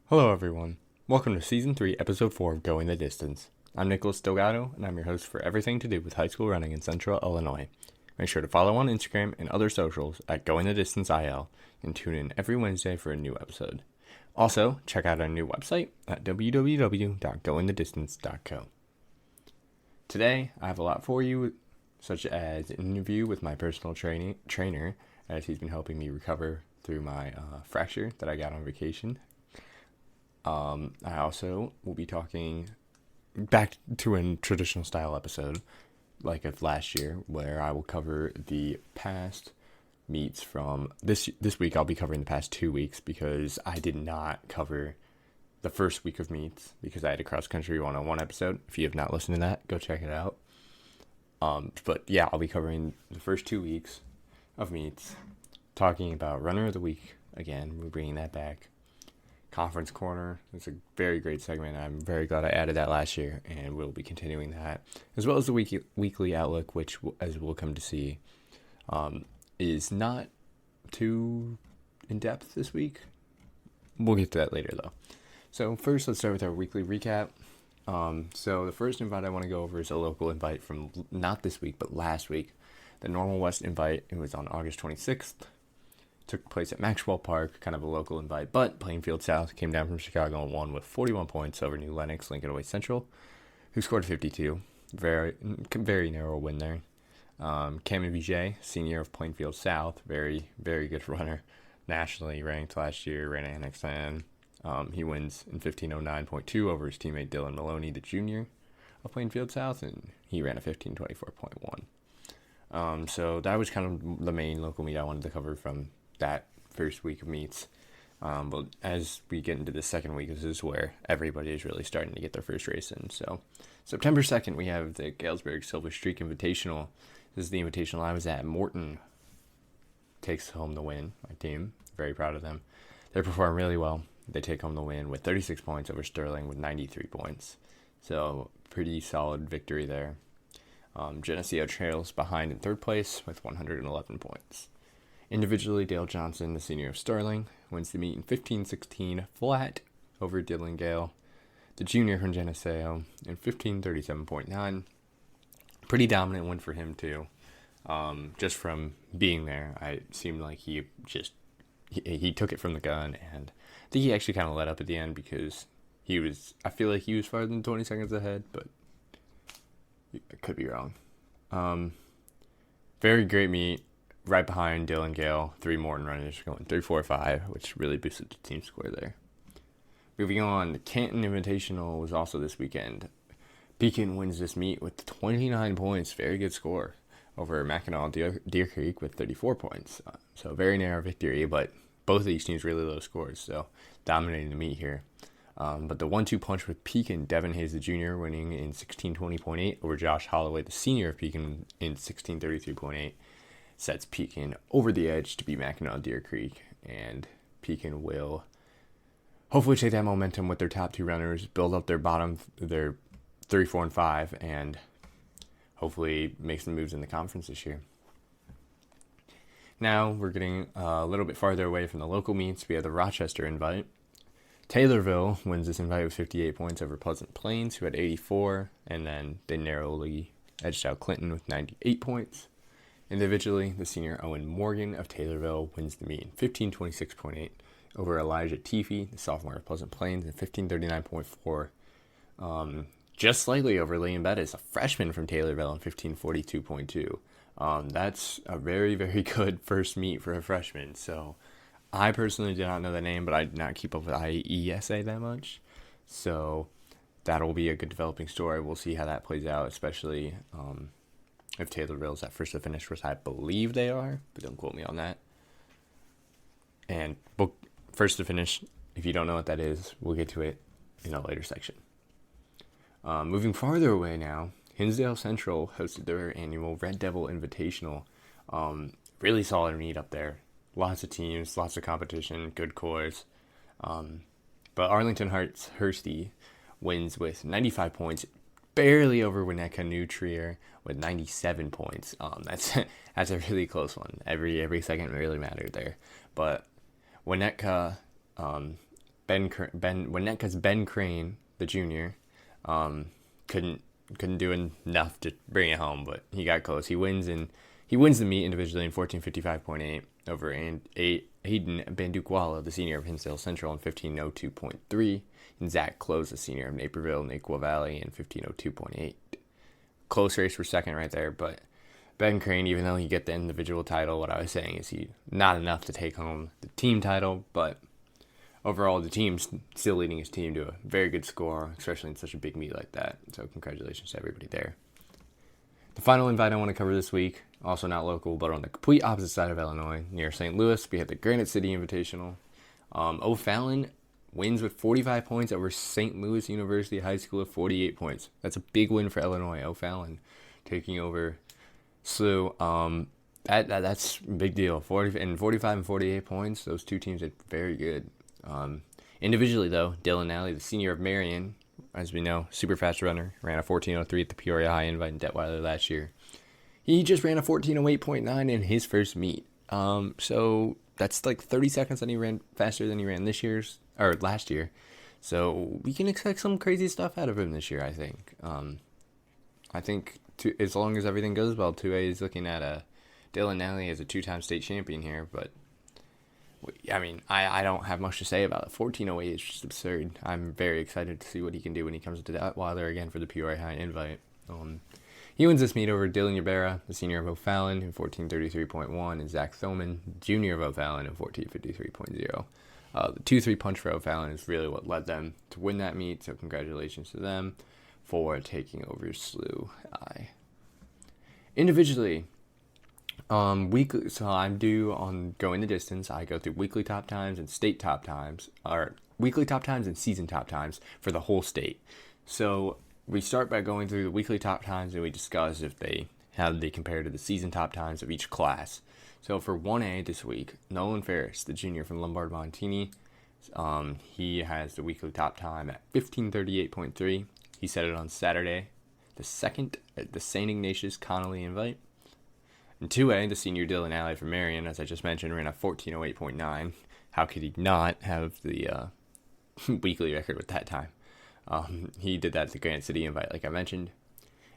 Hello, everyone. Welcome to Season 3, Episode 4 of Going the Distance. I'm Nicholas Delgado, and I'm your host for everything to do with high school running in Central Illinois. Make sure to follow on Instagram and other socials at Going the Distance IL, and tune in every Wednesday for a new episode. Also, check out our new website at www.goingthedistance.co. Today, I have a lot for you, such as an interview with my personal trainer, as he's been helping me recover through my fracture that I got on vacation. I also will be talking back to a traditional style episode, like of last year, where I will cover the past meets from this week. I'll be covering the past 2 weeks because I did not cover the first week of meets because I had a cross country 101 episode. If you have not listened to that, go check it out. But yeah, I'll be covering the first 2 weeks of meets, talking about runner of the week again. We're bringing that back. Conference Corner. It's a very great segment. I'm very glad I added that last year, and we'll be continuing that, as well as the weekly outlook, which, as we'll come to see, is not too in-depth this week. We'll get to that later, though. So first, let's start with our weekly recap. So the first invite I want to go over is a local invite from not this week, but last week. The Normal West invite, it was on August 26th. Took place at Maxwell Park, kind of a local invite, but Plainfield South came down from Chicago and won with 41 points over New Lenox Lincoln Way Central, who scored 52. Very narrow win there. Cameron Vijay, senior of Plainfield South, very, very good runner, nationally ranked last year, ran an NXN. He wins in 15:09.2 over his teammate Dylan Maloney, the junior of Plainfield South, and he ran a 15:24.1. So that was kind of the main local meet I wanted to cover from that first week of meets. But as we get into the second week, this is where everybody is really starting to get their first race in. So September 2nd, we have the Galesburg Silver Streak Invitational. This is the invitational I was at. Morton takes home the win. My team, very proud of them. They perform really well. They take home the win with 36 points over Sterling with 93 points. So pretty solid victory there. Geneseo trails behind in third place with 111 points. Individually, Dale Johnson, the senior of Sterling, wins the meet in 15:16 flat over Dylan Gale, the junior from Geneseo, in 15:37.9. Pretty dominant win for him, too. Just from being there, it seemed like he took it from the gun, and I think he actually kind of let up at the end because I feel like he was farther than 20 seconds ahead, but I could be wrong. Very great meet. Right behind Dylan Gale, 3 Morton runners going 3-4-5, which really boosted the team score there. Moving on, the Canton Invitational was also this weekend. Pekin wins this meet with 29 points, very good score, over Mackinac Deer Creek with 34 points. So very narrow victory, but both of these teams really low scores, so dominating the meet here. But the 1-2 punch with Pekin, Devin Hayes, the junior, winning in 16:20.8 over Josh Holloway, the senior of Pekin, in 16:33.8. Sets Pekin over the edge to beat Mackinac Deer Creek, and Pekin will hopefully take that momentum with their top 2 runners, build up their 3, 4, and 5, and hopefully make some moves in the conference this year. Now we're getting a little bit farther away from the local meets. We have the Rochester invite. Taylorville wins this invite with 58 points over Pleasant Plains, who had 84, and then they narrowly edged out Clinton with 98 points. Individually, the senior Owen Morgan of Taylorville wins the meet in 15:26.8 over Elijah Teefy, the sophomore of Pleasant Plains, in 15:39.4. Just slightly over Liam Bettis, a freshman from Taylorville, in 15:42.2. That's a very, very good first meet for a freshman. So I personally did not know the name, but I did not keep up with IESA that much. So that'll be a good developing story. We'll see how that plays out, especially if Taylorville's at first to finish, which I believe they are, but don't quote me on that. And first to finish, if you don't know what that is, we'll get to it in a later section. Moving farther away now, Hinsdale Central hosted their annual Red Devil Invitational. Really solid meet up there. Lots of teams, lots of competition, good cores. But Arlington Hursty wins with 95 points, barely over Winnetka New Trier with 97 points. That's a really close one. Every second really mattered there. But Winnetka Winnetka's Ben Crane, the junior, couldn't do enough to bring it home, but he got close. He wins the meet individually in 14:55.8 over Hayden Bandukwala, the senior of Hinsdale Central, in 15:02.3, and Zach Close, the senior of Naperville, Naquo Valley, in 15:02.8. Close race for second right there, but Ben Crane, even though he get the individual title, what I was saying is he not enough to take home the team title, but overall the team's still leading his team to a very good score, especially in such a big meet like that. So congratulations to everybody there. The final invite I want to cover this week, also not local, but on the complete opposite side of Illinois, near St. Louis, we have the Granite City Invitational. O'Fallon wins with 45 points over St. Louis University High School with 48 points. That's a big win for Illinois. O'Fallon taking over SLU. That's a big deal. 45 and 48 points. Those two teams are very good. Individually, though, Dylan Alley, the senior of Marion, as we know, super fast runner, ran a 14:03 at the Peoria High Invite in Detweiler last year. He just ran a 14:08.9 in his first meet. So that's like 30 seconds that he ran faster than he ran last year. So we can expect some crazy stuff out of him this year, I think. As long as everything goes well, 2A is looking at Dylan Alley as a two-time state champion here, but I mean, I don't have much to say about it. 14:08 is just absurd. I'm very excited to see what he can do when he comes to Detweiler again for the Peoria High Invite. He wins this meet over Dylan Ybarra, the senior of O'Fallon, in 14:33.1, and Zach Thoman, junior of O'Fallon, in 14:53.0. The 2-3 punch for O'Fallon is really what led them to win that meet, so congratulations to them for taking over SLU. Individually, weekly, so I'm due on going the distance. I go through weekly top times and state top times, or weekly top times and season top times for the whole state. So we start by going through the weekly top times and we discuss how they compare to the season top times of each class. So for 1A this week, Nolan Ferris, the junior from Lombard Montini, he has the weekly top time at 15:38.3. He set it on Saturday, the 2nd at the St. Ignatius Connolly Invite. In 2A, the senior Dylan Alley from Marion, as I just mentioned, ran a 14:08.9. How could he not have the weekly record with that time? He did that at the Granite City Invite, like I mentioned.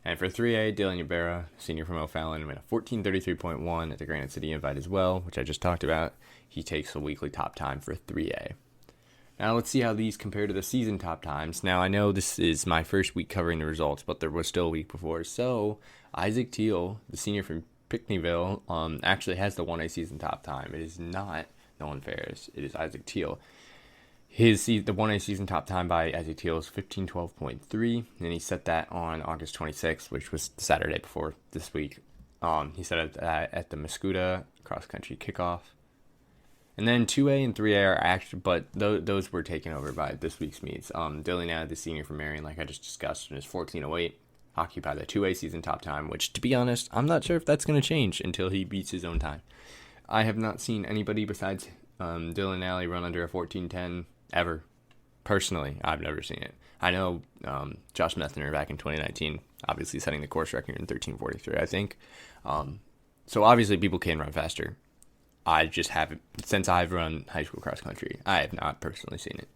And for 3A, Dylan Ybarra, senior from O'Fallon, ran a 14:33.1 at the Granite City Invite as well, which I just talked about. He takes the weekly top time for 3A. Now let's see how these compare to the season top times. Now I know this is my first week covering the results, but there was still a week before. So Isaac Teal, the senior from Pinckneyville, actually has the 1A season top time. It is not Nolan Ferris. It is Isaac Teal. The 1A season top time by Isaac Teal is 15:12.3, and he set that on August 26th, which was the Saturday before this week. He set it at the Mascoutah cross-country kickoff. And then 2A and 3A are actually, but those were taken over by this week's meets. Dylan Alley, the senior from Marion, like I just discussed, in his 14:08, occupied the 2A season top time, which, to be honest, I'm not sure if that's going to change until he beats his own time. I have not seen anybody besides Dylan Alley run under a 14:10 ever. Personally, I've never seen it. I know Josh Methner back in 2019, obviously setting the course record in 13:43, I think. So obviously people can run faster. I just haven't, since I've run high school cross country, I have not personally seen it.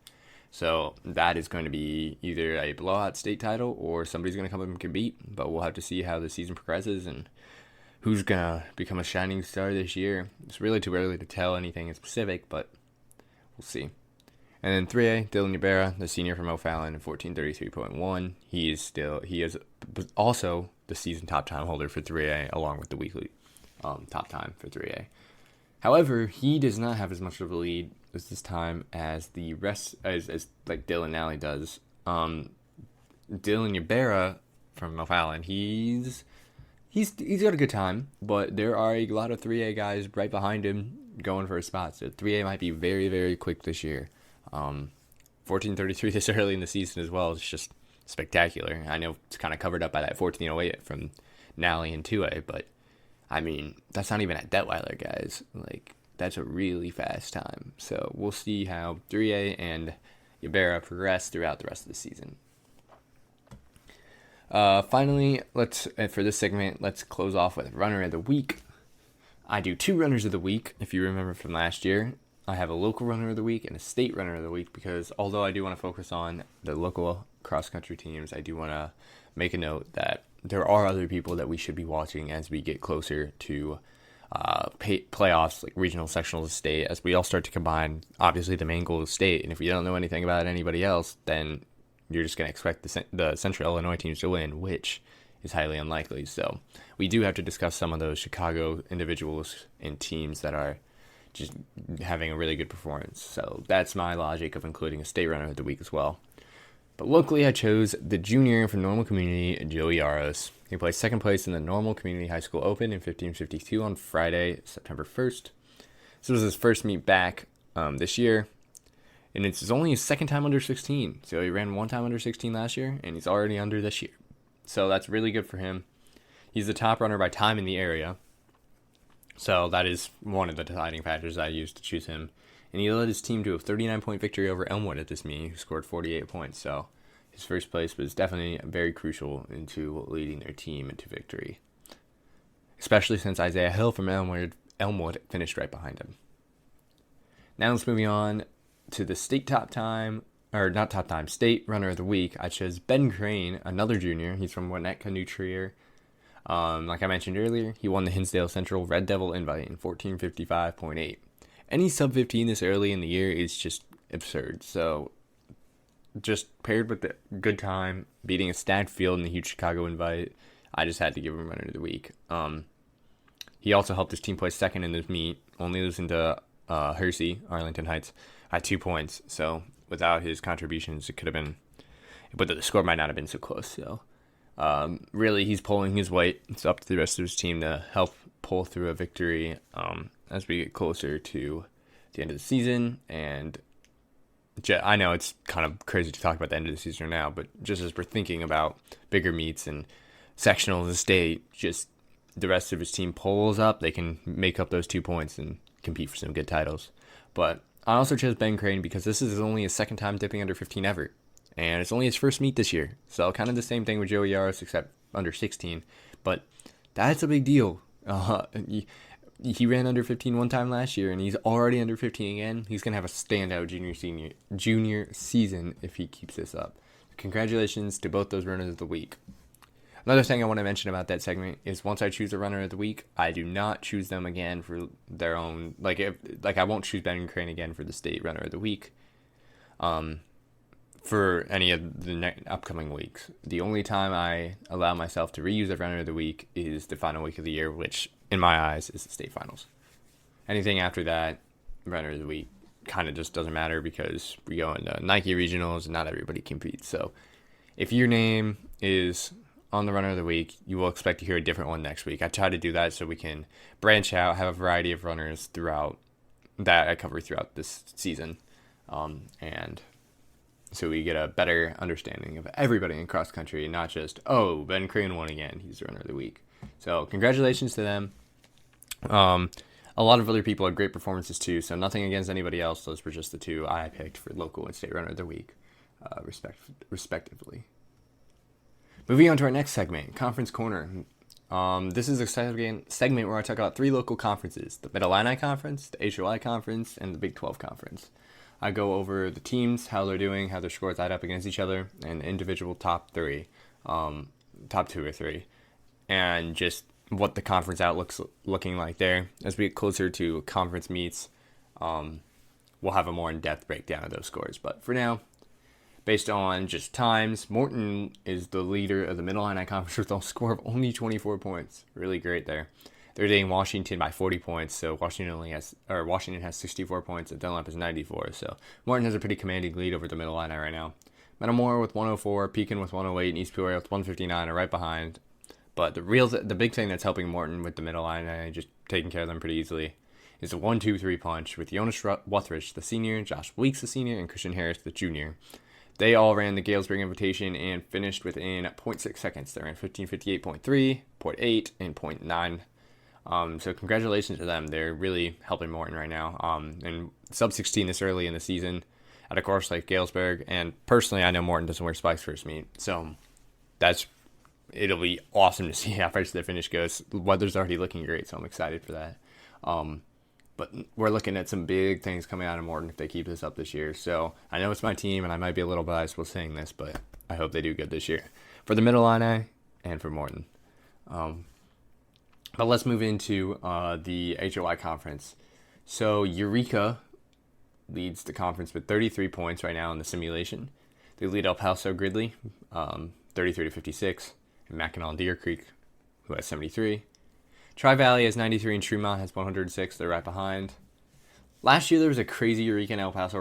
So that is going to be either a blowout state title or somebody's going to come up and compete. But we'll have to see how the season progresses and who's going to become a shining star this year. It's really too early to tell anything in specific, but we'll see. And then 3A, Dylan Ybarra, the senior from O'Fallon, in 14:33.1. He is also the season top time holder for 3A, along with the weekly top time for 3A. However, he does not have as much of a lead this time as the rest, as like Dylan Alley does. Dylan Ybarra from O'Fallon, he's got a good time, but there are a lot of 3A guys right behind him going for a spot. So 3A might be very, very quick this year. 14:33 this early in the season as well is just spectacular. I know it's kind of covered up by that 14:08 from Nally and 2A, but I mean, that's not even at Detweiler, guys. Like, that's a really fast time. So we'll see how 3A and Ybarra progress throughout the rest of the season. Finally, for this segment, let's close off with Runner of the Week. I do 2 Runners of the Week, if you remember from last year. I have a local runner of the week and a state runner of the week because although I do want to focus on the local cross-country teams, I do want to make a note that there are other people that we should be watching as we get closer to playoffs, like regional, sectional, state, as we all start to combine. Obviously, the main goal is state, and if you don't know anything about anybody else, then you're just going to expect the Central Illinois teams to win, which is highly unlikely. So we do have to discuss some of those Chicago individuals and teams that are just having a really good performance. So that's my logic of including a state runner of the week as well. But locally, I chose the junior from Normal Community, Joey Yaros. He placed second place in the Normal Community High School Open in 1552 on Friday, September 1st. This was his first meet back this year, and it's only his second time under 16. So he ran one time under 16 last year, and he's already under this year. So that's really good for him. He's the top runner by time in the area. So that is one of the deciding factors I used to choose him. And he led his team to a 39-point victory over Elmwood at this meet, who scored 48 points. So his first place was definitely very crucial into leading their team into victory, especially since Isaiah Hill from Elmwood finished right behind him. Now let's move on to the state state runner of the week. I chose Ben Crane, another junior. He's from Winnetka, New Trier. Like I mentioned earlier, he won the Hinsdale Central Red Devil Invite in 14:55.8. Any sub-15 this early in the year is just absurd. So just paired with the good time, beating a stacked field in the huge Chicago Invite, I just had to give him runner of the week. He also helped his team place second in this meet, only losing to Hersey, Arlington Heights, at 2 points. So without his contributions, it could have been, but the score might not have been so close. So really, he's pulling his weight. It's up to the rest of his team to help pull through a victory as we get closer to the end of the season. And I know it's kind of crazy to talk about the end of the season now, but just as we're thinking about bigger meets and sectionals of the state, just the rest of his team pulls up, they can make up those 2 points and compete for some good titles. But I also chose Ben Crane because this is only his second time dipping under 15 ever. And it's only his first meet this year. So kind of the same thing with Joey Yaros, except under 16. But that's a big deal. He ran under 15 one time last year, and he's already under 15 again. He's going to have a standout junior season if he keeps this up. Congratulations to both those runners of the week. Another thing I want to mention about that segment is once I choose a runner of the week, I do not choose them again for their own. I won't choose Ben Crane again for the state runner of the week. For any of the upcoming weeks. The only time I allow myself to reuse a runner of the week is the final week of the year, which in my eyes is the state finals. Anything after that, runner of the week kind of just doesn't matter because we go into Nike regionals and not everybody competes. So if your name is on the runner of the week, you will expect to hear a different one next week. I try to do that so we can branch out, have a variety of runners throughout that I cover throughout this season. And so we get a better understanding of everybody in cross country, not just, Ben Crane won again, he's the runner of the week. So congratulations to them. A lot of other people had great performances too, so nothing against anybody else. Those were just the two I picked for local and state runner of the week, respectively. Moving on to our next segment, Conference Corner. This is a segment where I talk about 3 local conferences, the Mid-Illini Conference, the HOI Conference, and the Big 12 Conference. I go over the teams, how they're doing, how their scores add up against each other, and the individual top 2 or 3, and just what the conference outlook's looking like there. As we get closer to conference meets, we'll have a more in-depth breakdown of those scores. But for now, based on just times, Morton is the leader of the Mid-Illini Conference with a score of only 24 points. Really great there. They're leading Washington by 40 points, so Washington has 64 points, and Dunlap is 94. So Morton has a pretty commanding lead over the Mid-Illini right now. Metamora with 104, Pekin with 108, and East Peoria with 159 are right behind. But the big thing that's helping Morton with the Mid-Illini, just taking care of them pretty easily, is a 1-2-3 punch with Jonas Wuthrich, the senior, Josh Weeks, the senior, and Christian Harris, the junior. They all ran the Galesburg Invitation and finished within 0.6 seconds. They ran 15:58.3, 0.8, and 0.9. So congratulations to them. They're really helping Morton right now. And sub-16 this early in the season at a course like Galesburg. And personally, I know Morton doesn't wear spikes first meet. So it'll be awesome to see how far the finish goes. The weather's already looking great, so I'm excited for that. But we're looking at some big things coming out of Morton if they keep this up this year. So I know it's my team, and I might be a little biased while saying this, but I hope they do good this year for the Middle Illini and for Morton. But let's move into the HOI conference. So Eureka leads the conference with 33 points right now in the simulation. They lead El Paso Gridley, 33 to 56, and Mackinac and Deer Creek, who has 73. Tri-Valley has 93 and Tremont has 106. They're right behind. Last year there was a crazy Eureka and El Paso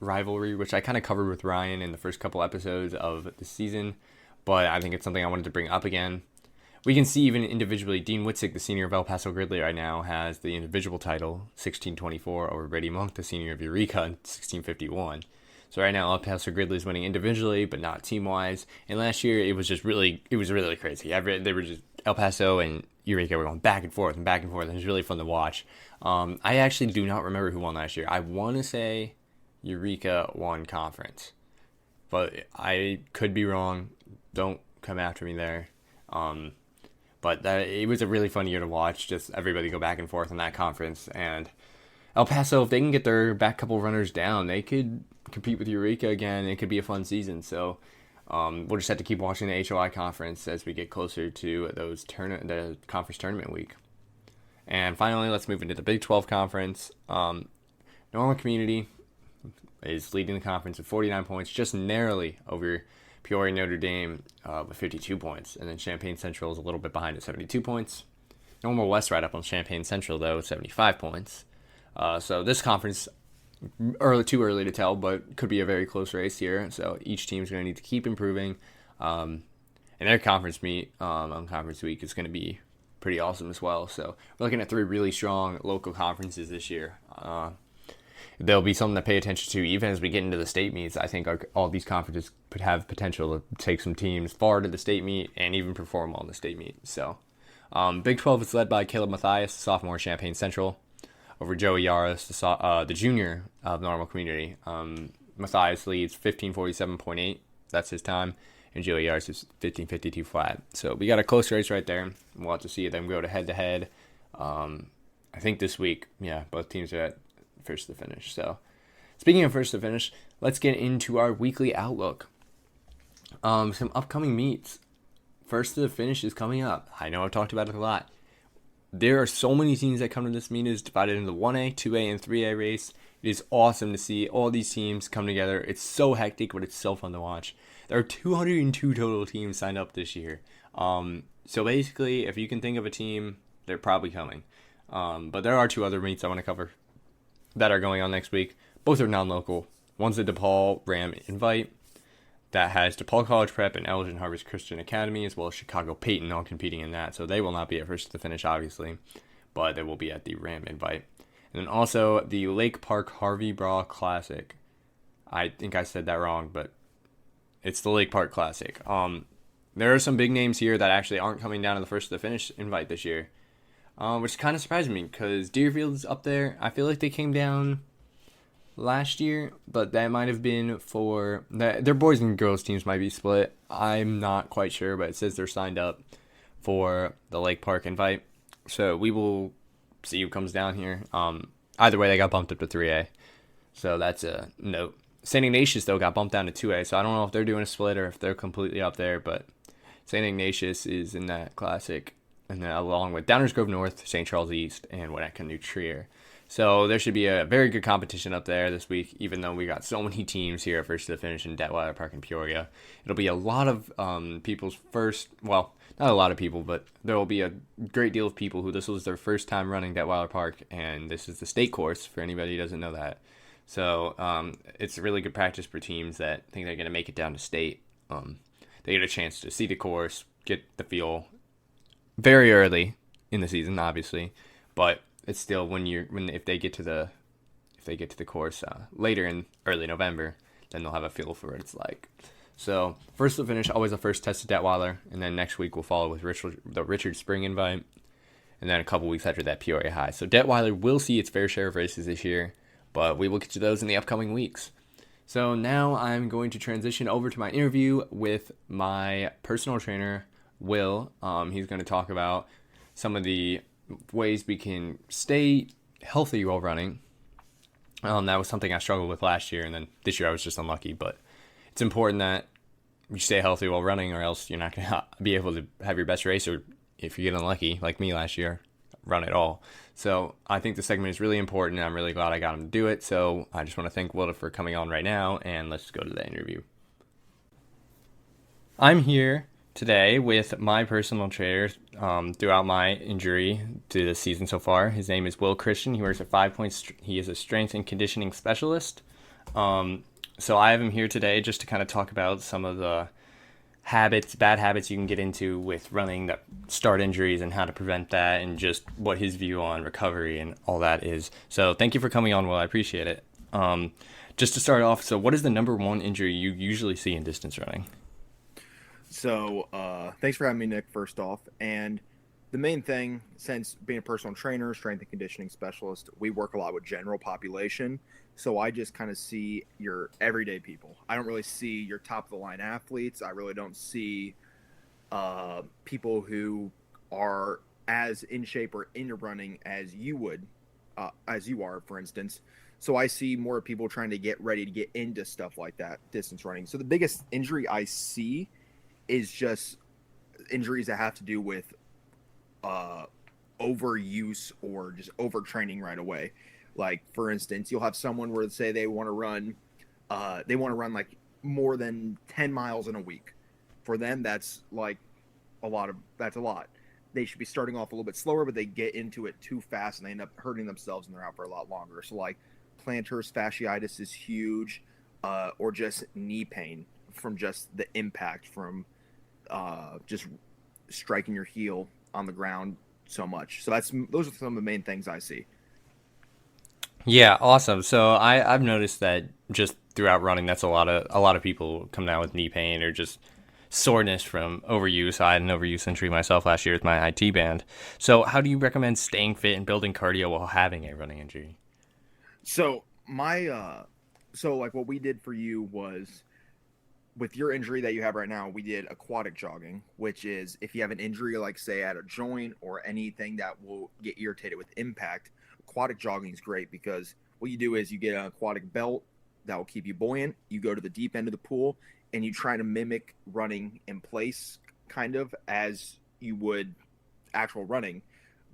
rivalry, which I kind of covered with Ryan in the first couple episodes of the season, but I think it's something I wanted to bring up again. We can see even individually, Dean Witzig, the senior of El Paso Gridley right now, has the individual title, 1624, over Brady Monk, the senior of Eureka, 1651. So right now El Paso Gridley is winning individually, but not team-wise. And last year it was really crazy. They were just El Paso and Eureka were going back and forth, and it was really fun to watch. I actually do not remember who won last year. I want to say Eureka won conference, but I could be wrong. Don't come after me there. But it was a really fun year to watch, just everybody go back and forth in that conference. And El Paso, if they can get their back couple runners down, they could compete with Eureka again. It could be a fun season. So we'll just have to keep watching the HOI conference as we get closer to the conference tournament week. And finally, let's move into the Big 12 conference. Normal Community is leading the conference with 49 points, just narrowly over Peoria Notre Dame with 52 points. And then Champaign Central is a little bit behind at 72 points. Normal West right up on Champaign Central, though, 75 points. So this conference, too early to tell, but could be a very close race here. So each team's going to need to keep improving. And their conference meet on conference week is going to be pretty awesome as well. So we're looking at 3 really strong local conferences this year. There'll be something to pay attention to even as we get into the state meets. I think all these conferences could have potential to take some teams far to the state meet and even perform well in the state meet. So Big 12 is led by Caleb Mathias, sophomore, Champaign Central, over Joey Yaris, the junior of Normal Community. Mathias leads 15:47.8. That's his time. And Joey Yaris is 15:52 flat. So we got a close race right there. We'll have to see them go to head-to-head. I think this week, both teams are at first to finish. So speaking of first to finish, let's get into our weekly outlook. Some upcoming meets. First to the finish is coming up. I know I've talked about it a lot. There are so many teams that come to this meet. It's divided into 1A, 2A, and 3A race. It is awesome to see all these teams come together. It's so hectic, but it's so fun to watch. There are 202 total teams signed up this year. So basically, if you can think of a team, they're probably coming. But there are 2 other meets I want to cover that are going on next week. Both are non-local. One's the DePaul Ram Invite that has DePaul College Prep and Elgin Harvest Christian Academy, as well as Chicago Peyton, all competing in that. So they will not be at first to finish, obviously, but they will be at the Ram Invite. And then also the Lake Park Harvey Brawl Classic. I think I said that wrong, but it's the Lake Park Classic. There are some big names here that actually aren't coming down to the first to the finish invite this year, which kind of surprised me because Deerfield's up there. I feel like they came down last year, but that might have been for their boys and girls teams might be split. I'm not quite sure, but it says they're signed up for the Lake Park invite. So we will see who comes down here. Either way, they got bumped up to 3A. So that's a note. St. Ignatius, though, got bumped down to 2A. So I don't know if they're doing a split or if they're completely up there, but St. Ignatius is in that classic. And then along with Downers Grove North, St. Charles East, and Winnetka New Trier. So there should be a very good competition up there this week, even though we got so many teams here at first to the finish in Detweiler Park and Peoria. It'll be a lot of people's first, well, not a lot of people, but there will be a great deal of people who this was their first time running Detweiler Park, and this is the state course for anybody who doesn't know that. So it's a really good practice for teams that think they're going to make it down to state. They get a chance to see the course, get the feel very early in the season, obviously, but it's still if they get to the course later in early November, then they'll have a feel for what it's like. So first to finish, always a first test at Detweiler, and then next week we'll follow with the Richard Spring Invite, and then a couple weeks after that Peoria High. So Detweiler will see its fair share of races this year, but we will get to those in the upcoming weeks. So now I'm going to transition over to my interview with my personal trainer, Will. He's going to talk about some of the ways we can stay healthy while running. That was something I struggled with last year, and then this year I was just unlucky. But it's important that you stay healthy while running, or else you're not going to be able to have your best race, or if you get unlucky, like me last year, run it all. So I think the segment is really important, and I'm really glad I got him to do it. So I just want to thank Will for coming on right now, and let's go to the interview. I'm here today with my personal trainer throughout my injury to the season so far. His name is Will Christian. He works at 5 Points. He is a strength and conditioning specialist. So I have him here today just to kind of talk about some of the bad habits you can get into with running that start injuries and how to prevent that, and just what his view on recovery and all that is. So thank you for coming on, Will. I appreciate it. Just to start off, so what is the number one injury you usually see in distance running? So thanks for having me, Nick, first off. And the main thing, since being a personal trainer, strength and conditioning specialist, we work a lot with general population. So I just kind of see your everyday people. I don't really see your top-of-the-line athletes. I really don't see people who are as in shape or into running as you are, for instance. So I see more people trying to get ready to get into stuff like that, distance running. So the biggest injury I see is just injuries that have to do with overuse or just overtraining right away. Like, for instance, you'll have someone where say they want to run like more than 10 miles in a week. For them, that's a lot. They should be starting off a little bit slower, but they get into it too fast and they end up hurting themselves and they're out for a lot longer. So like plantar fasciitis is huge, or just knee pain from just the impact from just striking your heel on the ground so much. So those are some of the main things I see. Yeah, awesome. So I've noticed that just throughout running, that's a lot of people come down with knee pain or just soreness from overuse. I had an overuse injury myself last year with my IT band. So how do you recommend staying fit and building cardio while having a running injury? So what we did for you was, with your injury that you have right now, we did aquatic jogging, which is if you have an injury, like say at a joint or anything that will get irritated with impact, aquatic jogging is great because what you do is you get an aquatic belt that will keep you buoyant. You go to the deep end of the pool and you try to mimic running in place kind of as you would actual running,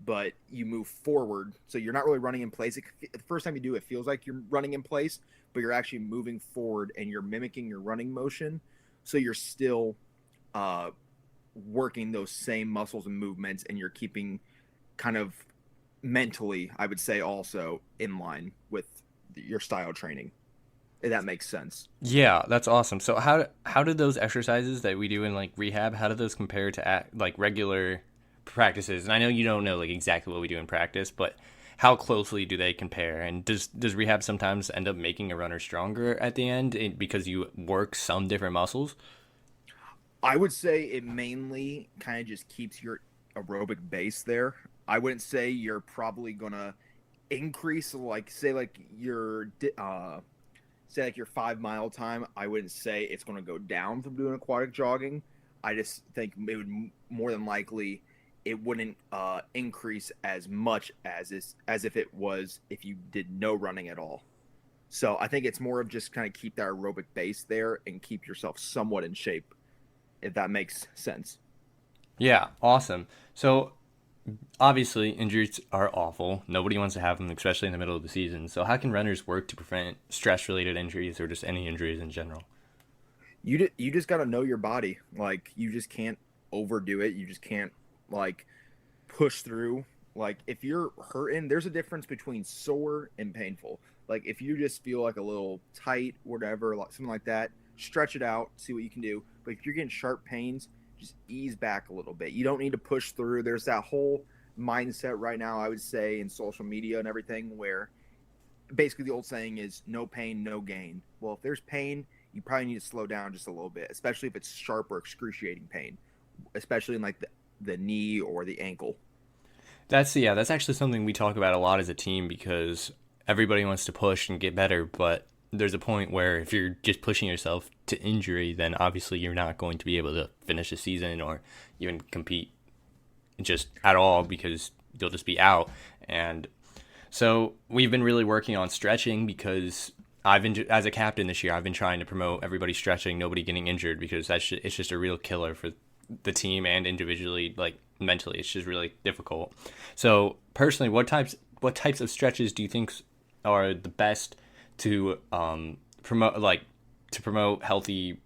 but you move forward. So you're not really running in place. The first time you do it feels like you're running in place, but you're actually moving forward and you're mimicking your running motion. So you're still working those same muscles and movements, and you're keeping kind of mentally, I would say, also in line with your style training, if that makes sense. Yeah, that's awesome. So how do those exercises that we do in like rehab, how do those compare to like regular practices? And I know you don't know like exactly what we do in practice, but how closely do they compare? And does rehab sometimes end up making a runner stronger at the end because you work some different muscles? I would say it mainly kind of just keeps your aerobic base there. I wouldn't say you're probably gonna increase say like your 5 mile time. I wouldn't say it's gonna go down from doing aquatic jogging. I just think it would more than likely it wouldn't increase as much as if it was if you did no running at all. So I think it's more of just kind of keep that aerobic base there and keep yourself somewhat in shape, if that makes sense. Yeah, awesome. So obviously injuries are awful. Nobody wants to have them, especially in the middle of the season. So how can runners work to prevent stress-related injuries or just any injuries in general? You just got to know your body. Like, you just can't overdo it. You just can't like push through. Like, if you're hurting, there's a difference between sore and painful. Like, if you just feel like a little tight, whatever, like something like that, stretch it out, see what you can do. But if you're getting sharp pains, just ease back a little bit. You don't need to push through. There's that whole mindset right now, I would say, in social media and everything, where basically the old saying is no pain, no gain. Well, if there's pain, you probably need to slow down just a little bit, especially if it's sharp or excruciating pain, especially in like the knee or the ankle. That's actually something we talk about a lot as a team because everybody wants to push and get better, but there's a point where if you're just pushing yourself to injury, then obviously you're not going to be able to finish a season or even compete just at all because you'll just be out. And So we've been really working on stretching because I've been, as a captain this year, I've been trying to promote everybody stretching, nobody getting injured, because it's just a real killer for the team and individually, like mentally. It's just really difficult. So personally, what types of stretches do you think are the best to promote, like to promote healthy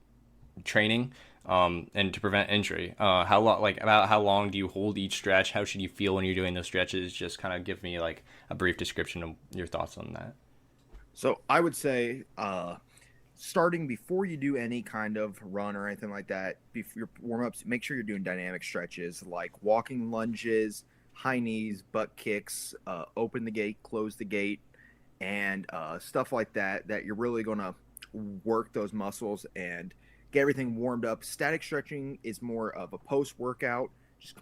training, and to prevent injury? How long, like about how long do you hold each stretch? How should you feel when you're doing those stretches? Just kind of give me like a brief description of your thoughts on that. So I would say, starting before you do any kind of run or anything like that, before your warm ups, make sure you're doing dynamic stretches like walking lunges, high knees, butt kicks, open the gate, close the gate, and stuff like that. That you're really gonna work those muscles and get everything warmed up. Static stretching is more of a post workout, just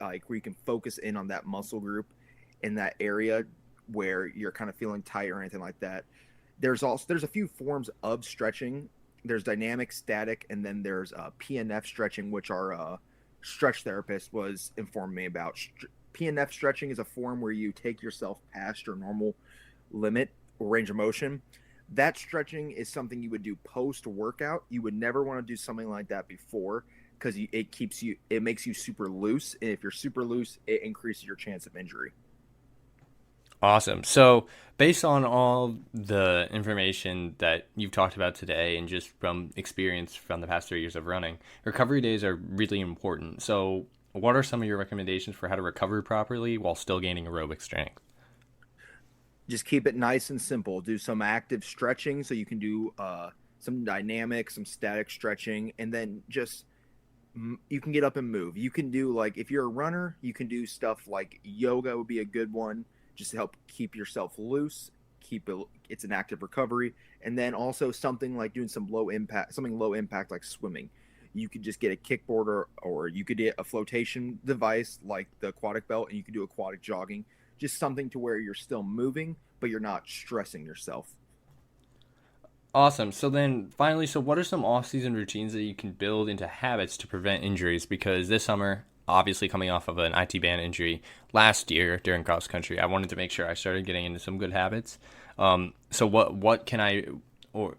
like where you can focus in on that muscle group in that area where you're kind of feeling tight or anything like that. There's a few forms of stretching. There's dynamic, static, and then there's PNF stretching, which our stretch therapist was informing me about. PNF stretching is a form where you take yourself past your normal limit or range of motion. That stretching is something you would do post workout. You would never want to do something like that before, because it makes you super loose, and if you're super loose, it increases your chance of injury. Awesome. So, based on all the information that you've talked about today and just from experience from the past 3 years of running, recovery days are really important. So, what are some of your recommendations for how to recover properly while still gaining aerobic strength? Just keep it nice and simple. Do some active stretching so you can do some dynamic, some static stretching, and then just you can get up and move. You can do, like, if you're a runner, you can do stuff like yoga would be a good one, just to help keep yourself loose. It's an active recovery, and then also something like doing something low impact like swimming. You could just get a kickboard, or you could get a flotation device like the aquatic belt, and you could do aquatic jogging. Just something to where you're still moving, but you're not stressing yourself. Awesome. So then finally, so what are some off-season routines that you can build into habits to prevent injuries? Because this summer, obviously coming off of an IT band injury last year during cross country, I wanted to make sure I started getting into some good habits. So what can I or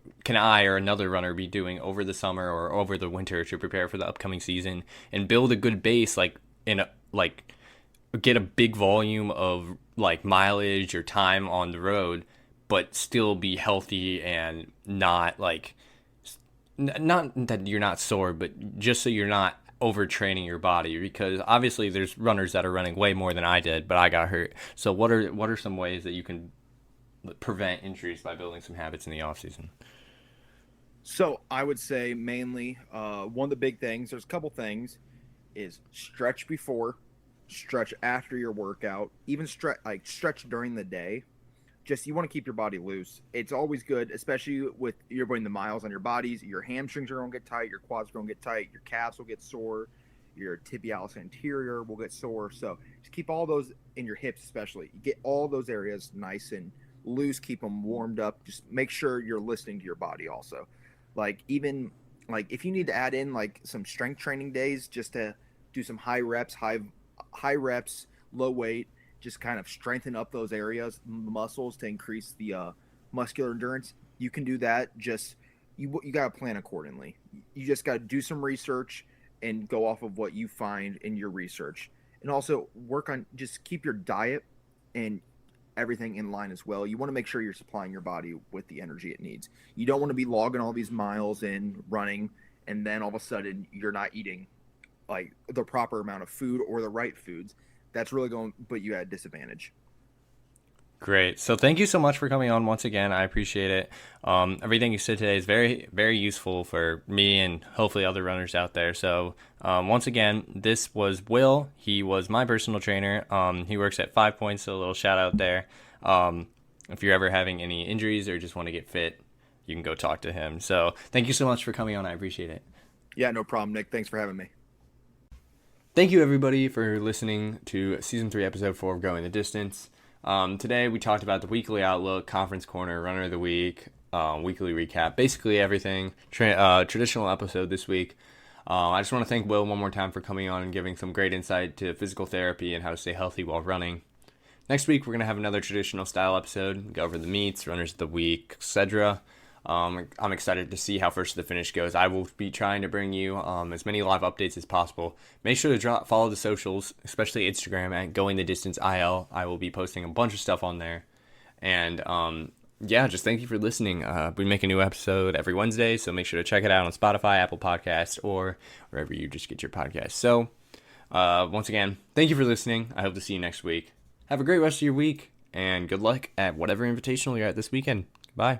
another runner be doing over the summer or over the winter to prepare for the upcoming season and build a good base, like get a big volume of like mileage or time on the road, but still be healthy and not like not that you're not sore, but just so you're not overtraining your body, because obviously there's runners that are running way more than I did, but I got hurt. So what are some ways that you can prevent injuries by building some habits in the off season? So I would say mainly one of the big things. There's a couple things. Is stretch before, stretch after your workout, even stretch during the day. Just, you want to keep your body loose. It's always good, especially with you're putting the miles on your bodies. Your hamstrings are going to get tight, your quads are going to get tight, your calves will get sore, your tibialis anterior will get sore. So just keep all those in your hips, especially. You get all those areas nice and loose, keep them warmed up. Just make sure you're listening to your body also. Like, even like if you need to add in like some strength training days just to do some high reps, low weight, just kind of strengthen up those areas, muscles, to increase the muscular endurance. You can do that. Just you got to plan accordingly. You just got to do some research and go off of what you find in your research, and also work on, just keep your diet and everything in line as well. You want to make sure you're supplying your body with the energy it needs. You don't want to be logging all these miles in running, and then all of a sudden you're not eating like the proper amount of food or the right foods. That's really going to put you at a disadvantage. Great. So thank you so much for coming on once again. I appreciate it. Everything you said today is very, very useful for me and hopefully other runners out there. So once again, this was Will. He was my personal trainer. He works at 5 Points, so a little shout out there. If you're ever having any injuries or just want to get fit, you can go talk to him. So thank you so much for coming on. I appreciate it. Yeah, no problem, Nick. Thanks for having me. Thank you, everybody, for listening to Season 3, Episode 4 of Going the Distance. Today, we talked about the weekly outlook, conference corner, runner of the week, weekly recap, basically everything. Traditional episode this week. I just want to thank Will one more time for coming on and giving some great insight to physical therapy and how to stay healthy while running. next week we're going to have another traditional style episode, go over the meets, runners of the week, etc. I'm excited to see how first to the finish goes. I will be trying to bring you as many live updates as possible. Make sure to follow the socials, especially Instagram at Going the Distance IL. I will be posting a bunch of stuff on there. And yeah, just thank you for listening. We make a new episode every Wednesday, so make sure to check it out on Spotify, Apple Podcasts, or wherever you just get your podcasts. So once again, thank you for listening. I hope to see you next week. Have a great rest of your week, and good luck at whatever invitational you're at this weekend. Bye.